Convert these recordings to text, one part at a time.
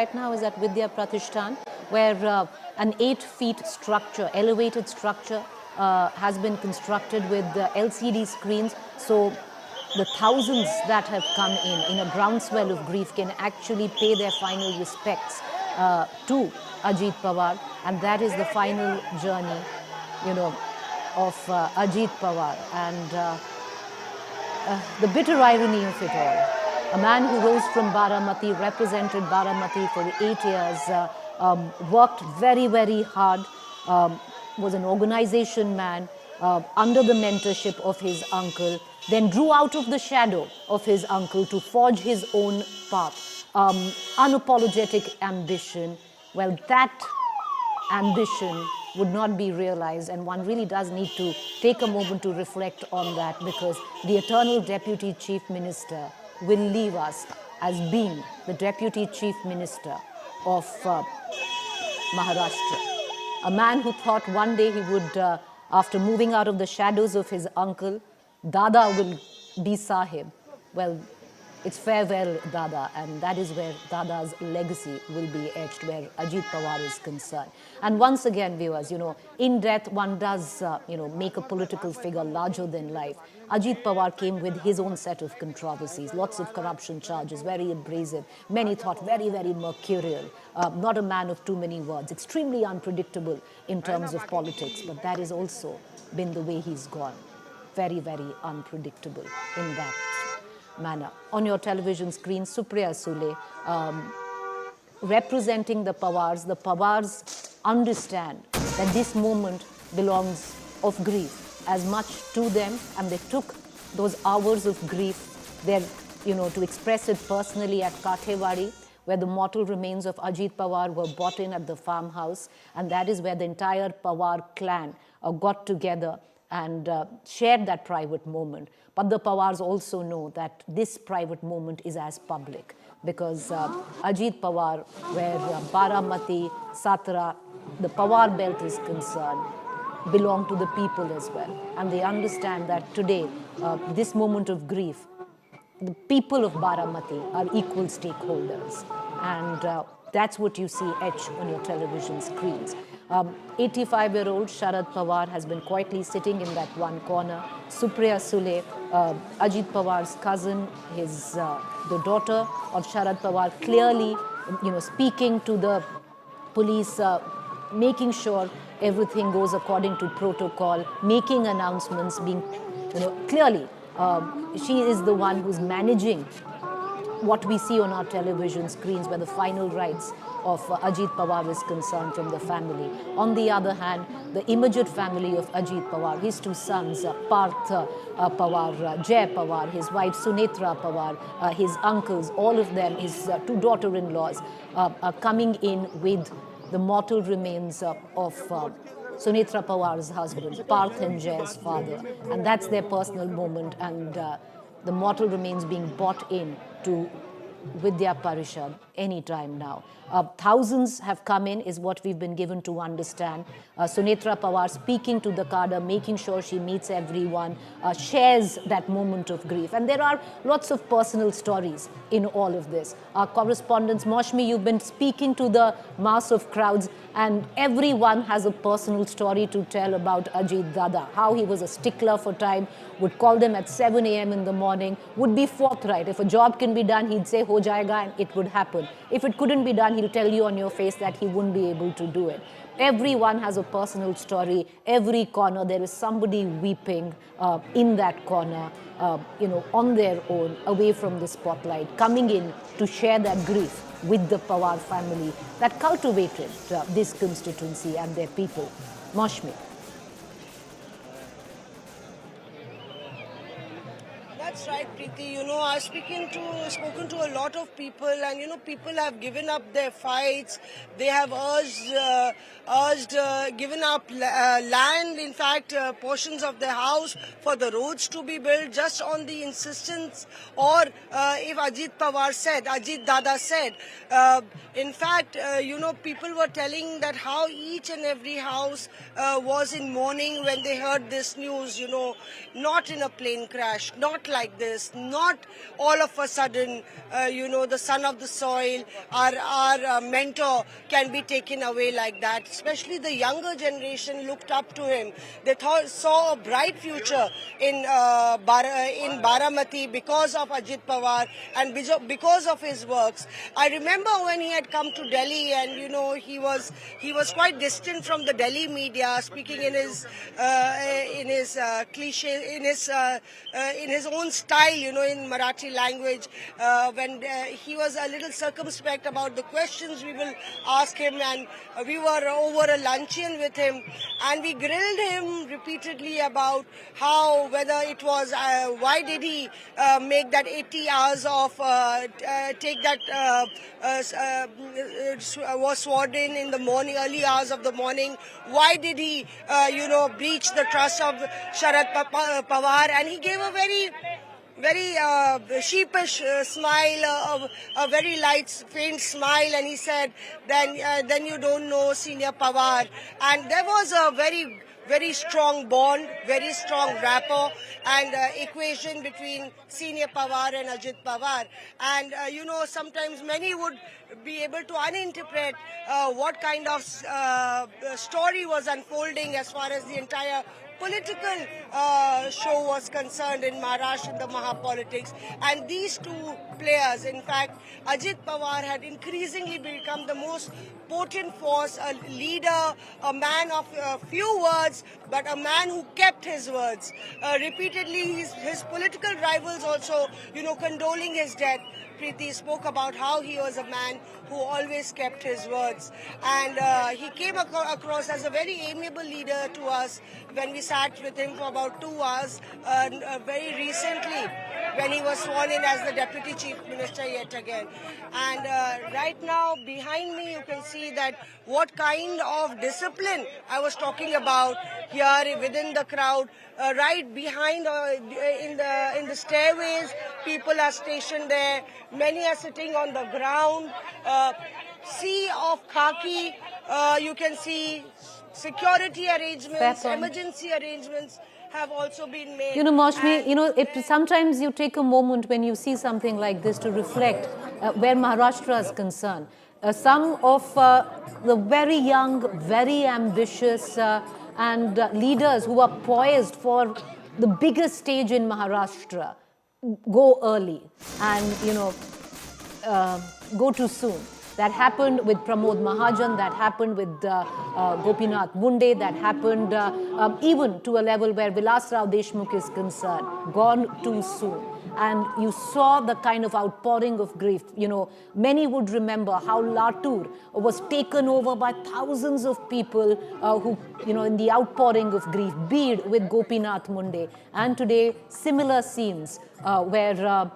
Right now is at Vidya Pratishthan, where an 8 feet structure, elevated structure, has been constructed with LCD screens. So the thousands that have come in a groundswell of grief can actually pay their final respects to Ajit Pawar, and that is the final journey, of Ajit Pawar. And the bitter irony of it all. A man who rose from Baramati, represented Baramati for 8 years, worked very, very hard, was an organization man under the mentorship of his uncle, then drew out of the shadow of his uncle to forge his own path. Unapologetic ambition. Well, that ambition would not be realized, and one really does need to take a moment to reflect on that, because the eternal Deputy Chief Minister will leave us as being the Deputy Chief Minister of Maharashtra. A man who thought one day he would, after moving out of the shadows of his uncle, Dada will be Sahib. Well, it's farewell, Dada, and that is where Dada's legacy will be etched, where Ajit Pawar is concerned. And once again, viewers, in death, one does, make a political figure larger than life. Ajit Pawar came with his own set of controversies, lots of corruption charges, very abrasive. Many thought very, very mercurial, not a man of too many words, extremely unpredictable in terms of politics, but that has also been the way he's gone. Very, very unpredictable in that manner. On your television screen, Supriya Sule, representing the Pawars understand that this moment belongs of grief as much to them, and they took those hours of grief there, to express it personally at Kathewadi, where the mortal remains of Ajit Pawar were brought in at the farmhouse, and that is where the entire Pawar clan got together and shared that private moment. But the Pawars also know that this private moment is as public, because Ajit Pawar, where Baramati, Satra, the Pawar belt is concerned, belong to the people as well. And they understand that today, this moment of grief, the people of Baramati are equal stakeholders. And that's what you see etched on your television screens. 85-year-old Sharad Pawar has been quietly sitting in that one corner. Supriya Sule, Ajit Pawar's cousin, the daughter of Sharad Pawar, clearly, speaking to the police, making sure everything goes according to protocol, making announcements, being, clearly, she is the one who's managing what we see on our television screens, where the final rites of Ajit Pawar is concerned from the family. On the other hand, the immediate family of Ajit Pawar, his two sons, Parth Pawar, Jay Pawar, his wife Sunetra Pawar, his uncles, all of them, his two daughter-in-laws, are coming in with the mortal remains of Sunetra Pawar's husband, Parth and Jay's father. And that's their personal moment, and the mortal remains being brought in to Vidya Pratishthan any time now. Thousands have come in, is what we've been given to understand. Sunetra Pawar speaking to the cadre, making sure she meets everyone, shares that moment of grief. And there are lots of personal stories in all of this. Our correspondents, Moshmi, you've been speaking to the mass of crowds, and everyone has a personal story to tell about Ajit Dada, how he was a stickler for time, would call them at 7 a.m. in the morning, would be forthright. If a job can be done, he'd say, ho jayega, and it would happen. If it couldn't be done, he'll tell you on your face that he wouldn't be able to do it. Everyone has a personal story. Every corner, there is somebody weeping in that corner, on their own, away from the spotlight, coming in to share that grief with the Pawar family that cultivated this constituency and their people. Moshmi. That's right, Preeti. I've spoken to a lot of people, and people have given up their fights. They have given up land, in fact, portions of their house for the roads to be built, just on the insistence, or if Ajit Dada said. In fact, people were telling that how each and every house was in mourning when they heard this news. Not in a plane crash, not like this. not all of a sudden, the son of the soil, our mentor can be taken away like that. Especially the younger generation looked up to him. They saw a bright future in Baramati because of Ajit Pawar and because of his works. I remember when he had come to Delhi, and he was quite distant from the Delhi media, speaking in his cliche, in his own style, in Marathi language. When he was a little circumspect about the questions we will ask him, and we were over a luncheon with him, and we grilled him repeatedly about whether it was why did he make that 80 hours of take that was sworn in the morning, early hours of the morning. Why did he breach the trust of Sharad Pawar? And he gave a very sheepish smile, a very light, faint smile, and he said, then you don't know Senior Pawar. And there was a very strong bond, very strong rapport and equation between Senior Pawar and Ajit Pawar. And, sometimes many would be able to uninterpret what kind of story was unfolding as far as the entire political show was concerned in Maharashtra, in the Mahapolitics. And these two players, in fact, Ajit Pawar had increasingly become the most potent force, a leader, a man of few words, but a man who kept his words. Repeatedly, his political rivals also, condoling his death. Preeti spoke about how he was a man who always kept his words. And he came across as a very amiable leader to us when we sat with him for about 2 hours very recently, when he was sworn in as the Deputy Chief Minister yet again. And right now, behind me, you can see that what kind of discipline I was talking about here within the crowd. Right behind in the stairways, people are stationed there. Many are sitting on the ground. Sea of khaki. You can see security arrangements, emergency arrangements have also been made. Maushmi, sometimes you take a moment when you see something like this to reflect where Maharashtra is concerned. Some of the very young, very ambitious and leaders who are poised for the biggest stage in Maharashtra go early and, go too soon. That happened with Pramod Mahajan, that happened with Gopinath Munde, that happened even to a level where Vilas Rao Deshmukh is concerned, gone too soon. And you saw the kind of outpouring of grief. Many would remember how Latur was taken over by thousands of people who, in the outpouring of grief, Beed with Gopinath Munde. And today, similar scenes where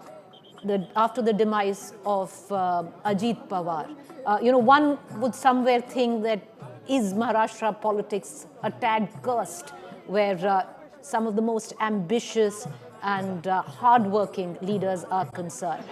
after the demise of Ajit Pawar. One would somewhere think that is Maharashtra politics a tad cursed, where some of the most ambitious and hard-working leaders are concerned.